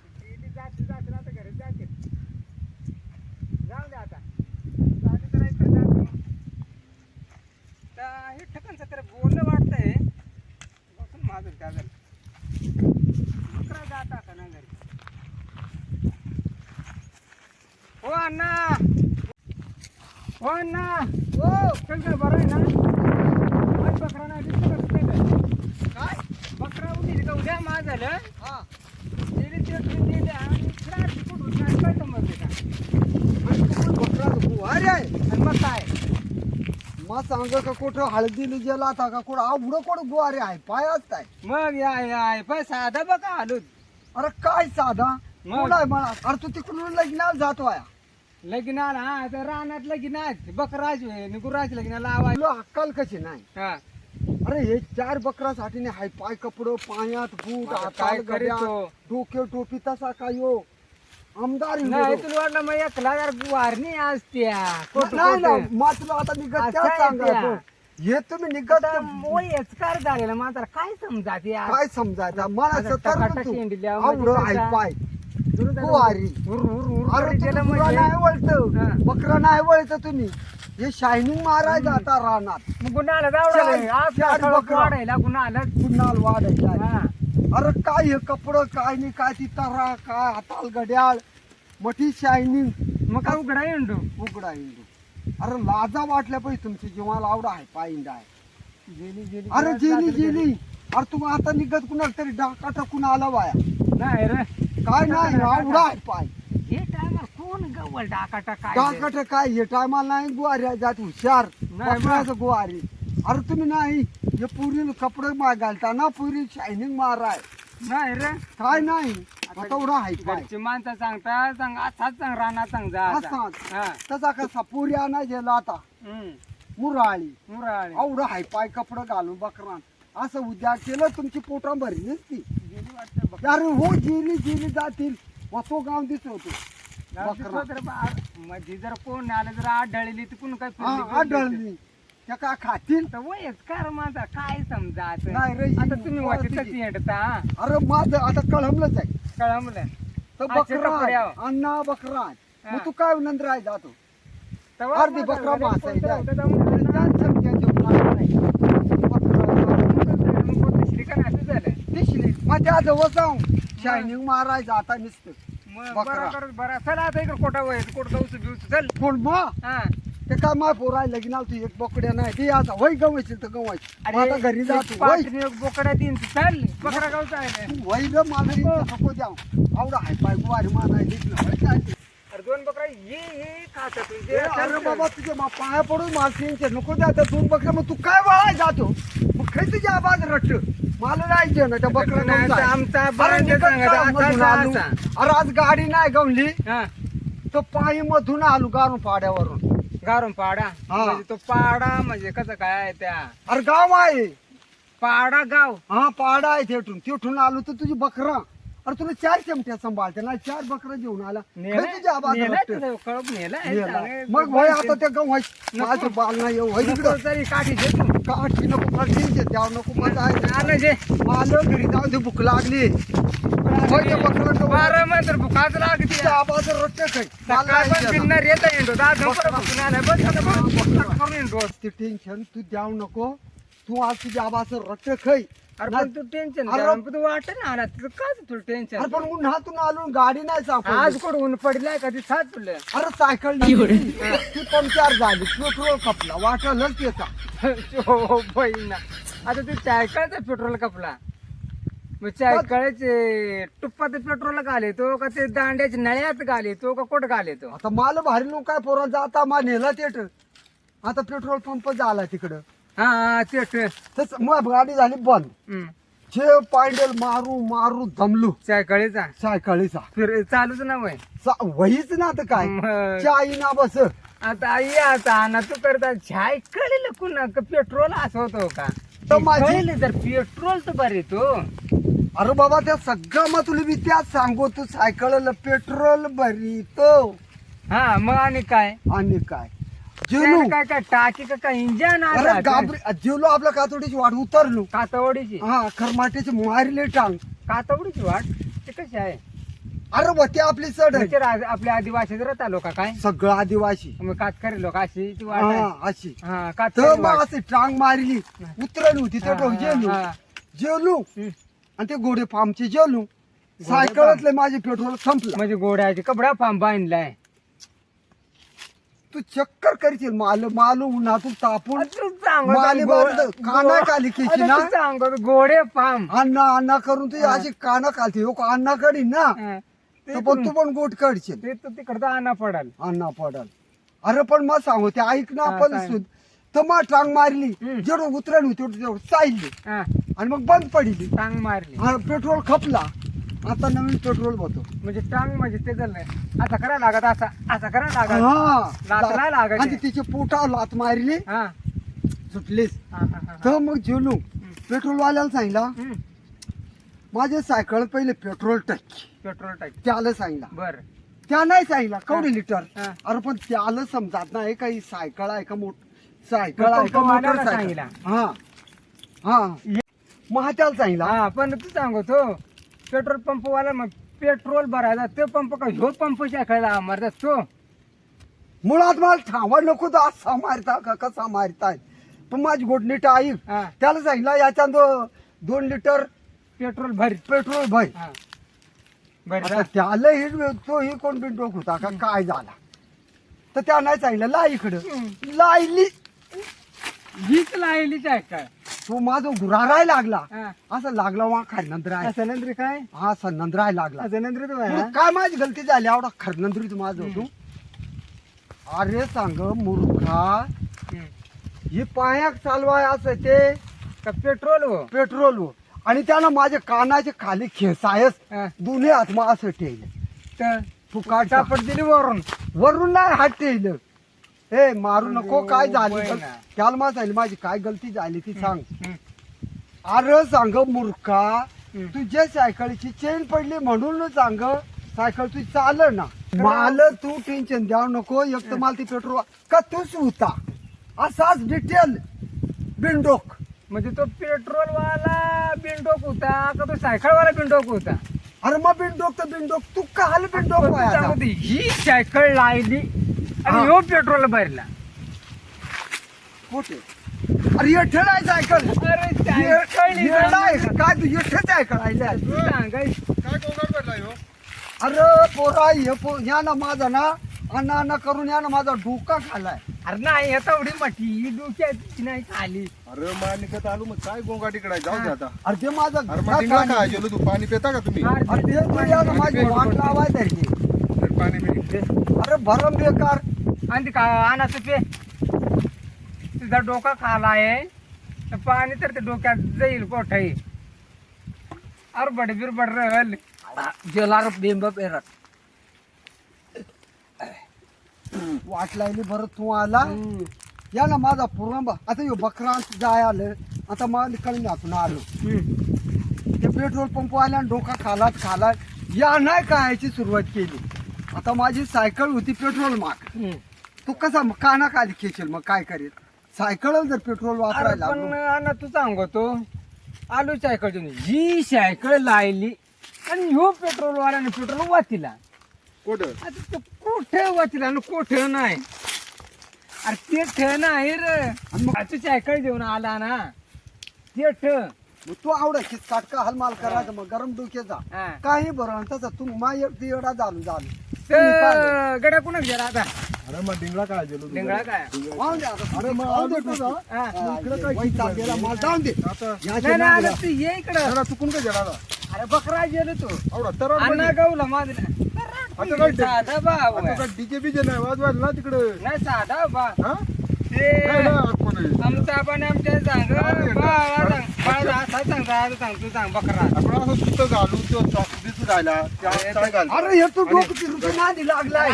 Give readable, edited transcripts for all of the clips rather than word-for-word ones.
आता घरी जाते जाऊ दे आता चालू करायचं जातो तर हे ठिकाणचं तर बोललं वाटतंय बसून माझं त्या दुसरा जाता का ना घरी हो अण्णा हो अण्णा हो कसं बरं आहे ना बकरा नाही दिसत काय बकरा उडी का उद्या माझ झालं हा मग काय मग सांग का कुठं हळदीला गेला आता का कुठं आवडं कुठं गुवारे आहे पायाच काय मग या पण साधा बघा आलो अरे काय साधा मग? कोण आहे मला अरे तू तिकडून लग्नाला जातो आहे लग्नाला हा तर रानात लगीनात बकराज गुराज लग्नाला आवाज तुला अक्कल कशी नाही हा अरे हे 4 बकरासाठी नाही हाय पाय कपडं पायात बूट आता हातात काय घड्याळ, करीतो? डोके टोपी तसा काय हो आमदार येऊ नाही दे. तुला वाटलं मग एकला यार गुवारणी आज त्या नाही ना मग तुला आता निघत असं त्याच आहे सांगायचं हे तुम्ही निघत वयस्कार झालेला मात्र काय समजात यार काय समजायचं मला आता सतर्क टकाटक तू शेंडी द्या, आवडं म्हणजे आहे कसा? पाय दुरुस्त गुवारी हुर हुर हुर अरे करीत गेलं तुम्ही गुरा म्हणजे. नाही वळत हा. बकरा नाही वळत तुम्ही हे शायनिंग मारायचं आता रानात मग गुन्हाला जावडा चार बकरा. वाढायला गुन्हा आलं पुन्हा वाढायचं हा अरे काय हे कपडं काय नाही काय ती तरा काय हाताल घड्याळ मोठी शायनिंग मग काय उघडा येऊ उघडा इंदू अरे लाजा वाटल्या पाहिजे तुमची जीवाला आवडा आहे पाय इंडा आहे गेली गेली अरे जेली जेली अरे तू आता निघत कुणाला तरी डाका टाकून आला वाया नाही रे काय नाही आवडा आहे पाय हे टायमर कोण गवल डाका टाका डाकाट काय हे टायमाला नाही गुवारी जात हुशार नाही बकऱ्याचं गुवारी अरे तुम्ही नाही हे पुरी कपडे घालता ना पुरी शायनिंग माराय नाही रे काय नाही आता एवढा आहे पाय घरची माणसं सांगता सांग असाच सांग राणा सांग जा आता. असाच हा तसा कसा पुरी आणा गेला आता हम्म. मुराळी मुराळे एवढं हाय पाय कपडं घालून बकरान असं उद्या केलं तुमची पोटा भरलीच ती गेली वाटतं बघ. अरे हो जिरी जिरी जातील वसो गाव दिसत होतो जाऊ दे बकरा. तर बा- मध्ये जर कोण आलं जर आढळली तर कोण काय हा फिरली बिरली आढळली त्या का खातील तर वयस्कार माझा काय समजात नाही रे, आता तुम्ही ही वाटत पोरं येडता अरे माझं आता कळमलंच आहे कळमलं तर अच्छा, बकरा कपडे आहो. अण्णा बकरा हा. मग तू काय नंतर आहे जातो तेव्हा अर्धी माझा बकरा घरी मासा आहे, कोणतं जाय. होतं जाऊन त्या चमच्या जेवणाला नाही. बकरा मग कोणतं श्रीखंड असं झालं दिसली मग त्या जवळ जाऊन शायनिंग मारायचं आता नुसतं मग बकरा. बरं चला आता इकडे कोटा वय कोट जाऊच बिऊच चल कोण मग हा ते काय माय पोराय लगीनाल तू एक बोकड्या नाही ते आता वय गवायची तर गवायची मग आता घरी जातो वय बोकडा तीन चल बकरा गावचा आहे तू वय ग मला नको द्या आवडा हाय पाय गुवारी मानाय दिसलं अरे दोन बकरा ये खात तुझे अरे बाबा तुझ्या पाया पडून माणसांचे नको द्या आता दोन बकऱ्या मग तू काय वळाय जातो मग खाय तुझ्या आवाज रट्ट मला जायचं ना त्या बकऱ्या नाही, घेऊन जाय. आमचा अरे बरांच्या निघत सांगायचा, जा, असा, मधून आलो. असा. अरे आज गाडी नाही गवली हा तर पायी मधून आलो गारून पाड्यावरून गारून पाडा हा. म्हणजे तो पाडा म्हणजे कसं काय आहे त्या अरे गाव आहे पाडा गाव हा पाडा आहे तिथून आलो तर तुझी बकरा अरे तुला 4 चमट्या सांभाळते ना 4 बकरा घेऊन आला खाय तुझ्या आवाज रट्ट. कळप नेलाय नेला. चांगले मग वय आता त्या गाव नको. माझं बाल नाही येऊ वय नको तिकडं तरी काठी घेतो काठी नको काठी द्याव नको माझा आलं जे मला घरी जाऊ दे भूक लागली होय ते बकरा गवळा. बारा मंत्र भुकाच लागते तुझ्या आवाज रट्ट खाय मला सकाळ पण जायचं पिन्नर येता येतो दादा भुकून आलाय बस आता बस करून येतो ते टेन्शन तू द्याव नको तू आज तुझ्या आवाज रट्ट खाय अरे पण तू टेन्शन अरे- तू वाटत ना आला तुझं काय तुला अरे टेन्शन पण उन्हातून आलो गाडी नाही सापडली आज कुठं ऊन पडलाय कधी साथ तुला अरे सायकल ती पंक्चर झाली पेट्रोल खपला वाटलच त्याचा हो बहिणा आता तू चायकळचा पेट्रोल कपला मग चायकळचे टुप्पात पेट्रोल घालेतो का ते दांड्याच्या नळ्यात घालेतो का कुठं घालेतो आता मला भारी लोक काय पोरा जाता मा नेला तेट आता पेट्रोल पंप झाला तिकडं हा ते तस मग गाडी झाली बंद जे पायडल मारू मारू दमलू चायकळीचा सायकलीचा फिर चालूच ना वय वहीच ना आता काय मग. चाई ना बस आता आई आता ना तू करता चाय कळेल कुणा का पेट्रोल असं होतो का तर माझी- कळेल तर पेट्रोल तर बरे तो अरे बाबा त्या सगळं मग तुला मी त्याच सांगू तू सायकल पेट्रोल भरी तो हा मग आणि काय आणि काय जेवलो काय काय टाकी का काय इंजन अरे गाबरी जेवलो आपल्या कातोडीची वाट उतरलो कातवडीची हा खरमाट्याची मारले टांग कातवडीची वाट ते कशी आहे अरे वते आपली चढ म्हणजे आपल्या आदिवासी राहता लोक काय सगळं आदिवासी मग कातकरी लोक अशी ती वाट आहे. हा अशी हा तर कातकरी मग वाट. अशी टांग मारली उतरली होती हा, तर हा, जेवलो हा. जेवलो हम्म. आणि ते घोडे फार्मचे जेवलो सायकलातले माझे पेट्रोल संपलं म्हणजे घोड्याची कपडा फांब बांधलाय तू चक्कर करशील माल माल उन्हातून तापून तू सांगतो माले बांधलं, काना खाली खेची ना. सांगतो घोडे फांब अण्णा अण्णा करून तू अशी काना खालते हो अण्णा कडी ना तर पण तू पण गोट काढशील ते तर तिकडं आणा पडाल अण्णा पडल अरे पण मग सांगू ते ऐक ना हा, आपण सांग. सुद तर मग टांग मारली हम्म. जेवढं उतरली होती तेवढं चालली हा, आणि मग बंद पडली टांग मारली पेट्रोल खपला आता नवीन पेट्रोल होतो म्हणजे टांग म्हणजे ते झालं आता करा लागत असा असा करा लागत लात नाही हा लागायची. आणि तिच्या पोटावर लात मारली हा सुटलीस हा, हा, हा. तर मग जेवलो पेट्रोल वाल्याला सांगितलं हम्म. माझे सायकल पहिले पेट्रोल टाकी पेट्रोल टाक त्याला सांगितलं बर त्या नाही सांगितलं केवढे लिटर हा. अरे पण त्याला समजत नाही काही सायकल आहे का सायकल मग आहे का पंपवाल्याला मोटरसायकल सांगितलं. हा हा मग त्याला सांगितलं हा पण तू सांगतो पेट्रोल पंप वाला मग पेट्रोल भरायचा तो पंप का ह्यो पंप शाखायला मारतात तो मुळात मला ठावा नको तर असा मारता का कसा मारताय पण माझी गोडनीट ऐक हा त्याला सांगितलं याच्या 2 लिटर पेट्रोल भर पेट्रोल भाई हा बर आता त्याला तोही कोण बिनडोक होता का काय झाला तर त्या नाही सांगितलं ला इकडं लायली हीच लायलीच आहे काय तो माझा गुराराय लागला हा. असं लागला वा खरनंद्राय असं नंतर काय हा सनंद्राय लागला असं नंतर तो आहे, मग हा? काय माझी गलती झाली एवढा खरनंद्रीत माझं होतो अरे सांग मूर्खा हम्म. हे पायाक चालवाय असं ते का पेट्रोल हो पेट्रोल वर आणि त्यानं माझ्या कानाचे खाली खेसायस हा. दोन्ही हात मग असं ठेवलं तर तू काढ चापट दिली वरून वरून नाही हात ठेवलं ए मारू नको काय झाली होय ना. त्याला मला सांगितलं माझी काय गलती झाली ती सांग हम्म. अरे सांग मूर्खा हम्म. तुझ्या सायकलची चेन पडली म्हणून सांग सायकल तुझी चाल ना मला तू टेन्शन द्याव नको एक तर मला ती पेट्रोल का तूच होता असाच डिटेल बिनडोक म्हणजे तो पेट्रोल वाला बिनडोक होता का तो सायकल वाला बिनडोक होता अरे मग बिनडोक तर बिनडोक तू काल बिनडोक पण तू व्हायचा? सांगतो, ही सायकल लायली आणि हा. ह्यो पेट्रोल भरला कुठे अरे येठे नाही सायकल अरे सायकल ही येडा आहे का? काय तू येठे सायकल आहे तू सांगायचं काय गोंगाट भेटला ह्यो? अरे पोरा या ना माझा ना अण्णा अण्णा करून या ना माझा डोका खालाय अरे नाही आता एवढी मोठी डोक्यात नाही खाली अरे मालिकत आलो मग काय गोंगाट इकडे आहे? जाऊ दे आता अरे ते माझा अरे मग डिंगळा काय गेलो तू पाणी पिता का तुम्ही अरे ते तू या ना माझी वाट लावाय तरी तर पाणी पिते अरे भरम बेकार आणि ते का अनाचं पे तुझा डोका खाला आहे तर पाणी तर ते डोक्यात जाईल कोठाई अरे बड बिरबड रहल जेलार बिंब पेरत वाट लागली बरं तू आला या ना माझा पुरंबा आता यो बकरा जाय आलं आता मला कळून आपण आलो ते पेट्रोल पंप आल्या डोका खालात या नाही खायची सुरुवात केली आता माझी सायकल होती पेट्रोल माग तू कसा मग काना खाली खेचेल मग काय करेल सायकल जर पेट्रोल वापरायला पण लागलो. अण्णा तू सांगतो आलू सायकल जी सायकल लायली आणि ह्यो पेट्रोल वाल्याने पेट्रोल वाचला कुठं आता तो कुठे वाचला आणि कुठे नाही अरे ते ठे नाही रे आणि मग तू सायकल घेऊन आला ना ते ठ मग तू आवडायची काटका हलमाल करायचं मग गरम डोक्याचा हा. काही बरं तसा तू माझ्या एवढा झालो तर गड्या कुणाच गेला आता अरे मग डिंगळा काय गेलो तू? लिंगळा काय अरे मग आलो तुझा हा. इकडे काय मला जाऊन दे आता नाही नाही, आता तू ये इकडं जरा चुकून काय गेला अरे बकरा गेलो तू आवडा तर अण्णा गावला माझं आता काय साधा भाव आहे. आता डीजे बीजे नाही वाजवायला ना तिकडे नाही साधा बा हा ते काय ना आपण आमचा पण आमच्या सांग अरे, बाळा सांग बाळा असा सांगता आता सांग तू सांग बकरा आपण असं सुद्धा घालू तो दिसू राहिला त्या काय घाल अरे हे तू डोकं फिरून नादी लागलाय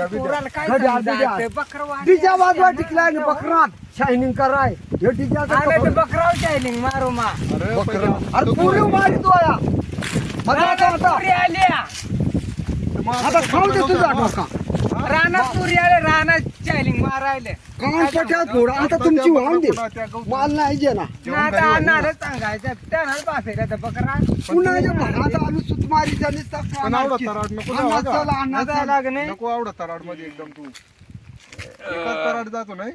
पोराला काय घड्याळ, समजायचं? घड्याळ. बकरं वाजवायचं. डीजा वाजवा टिकलाय ना बकरात शायनिंग कराय हे डीजाचा आलं ते कपडा. बकराव चायलिंग मारू मा अरे बकरा. पहिलं- अरे पुरी मारितो या आता पोरी आल्या मग आता खाऊ दे तुझा हा? डोका हा? रानात तुरी आले रानात चायलिंग मारायले कान पट्यात फोड आता तुमची वाहन दे माल नाही जे ना आता आणणार सांगायचं त्यानं पासे का बकरा पुन्हा भागात आलू सुतमारी झाली पण आवडा तराड नको जाऊ आता. आता लागणे नको आवडा तराड मध्ये एकदम तू एकाच तराड जातो नाही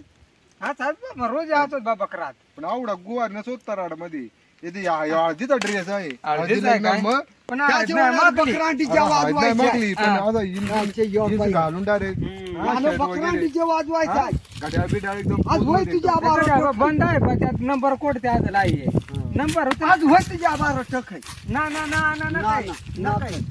हा रोज जातो बकरात पण आवडा गुवार नसो तराड मध्ये इथे हळदीचा ड्रेस आहे हळदीचा आहे काय? मग पण त्याच्या वेळेला बकरांटीचे हळद नाही मागली पण हा. आता आमचे येऊन हिल पाहिजे. घालून डायरेक्ट बकरांटीचे वाजवायचं आहे गाड्या बिड्या एकदम आज होय तुझ्या आभार बंद आहे पण त्यात नंबर कोड त्यात लाईये नंबर होता आज होय तुझ्या आभार टक आहे ना ना ना ना ना काही. ना काही.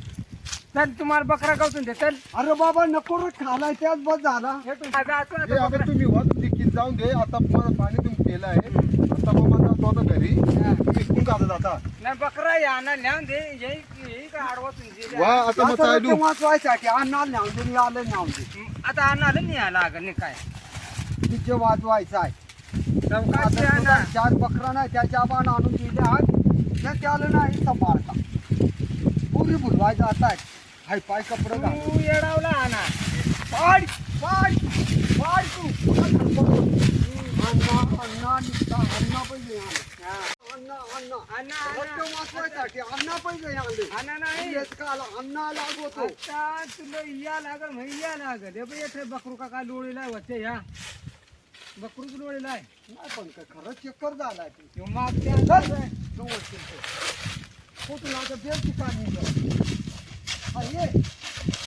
चल तुम्हाला बकरा गावतून दे चल अरे बाबा नको रे खालाय त्याच बस झाला हे तू जातो आता हे आता बकरा. तुम्ही वाजून दिकीत जाऊन दे आता मला पाणी तुम्ही केलं आहे आता बाबा जातो आता घरी तुम्ही इकडून जाता आता नाही बकरा या ना न्यान दे येई का आडवा तुझी वा आता मग चालू वाचवायसाठी अन्नाला न्यावून आलं न्यावून आता आणाल नाही आला अगं नाही काय तिचे वाजवायचं आहे चौकात आता आणा. तुझा 4 बकरा नाही त्याच्या बाण आणून दिले आहेत त्या त्याला नाही सांभाळता पुरी बुलवायचं आता आहे हाय पाय कपडे घाल तू येडावला आणा पाड पाड पाड तू अण्णा अण्णा निघता अण्णा पाहिजे हा. अण्णा अण्णा आणा रक्त आणा वाचवायसाठी अण्णा पाहिजे आले आणा नाही अण्णा लागवतो आता तुला या लागल म्हणजे या लागल हे बघ इथे बकरू का काय लोळीला आहे वरती या बकरूच लोळीला आहे नाही पण काय खरंच चक्कर झालाय तू ह्यो मागच्या चल हातात आहे. कुठून आता बेल ठिकाणी ये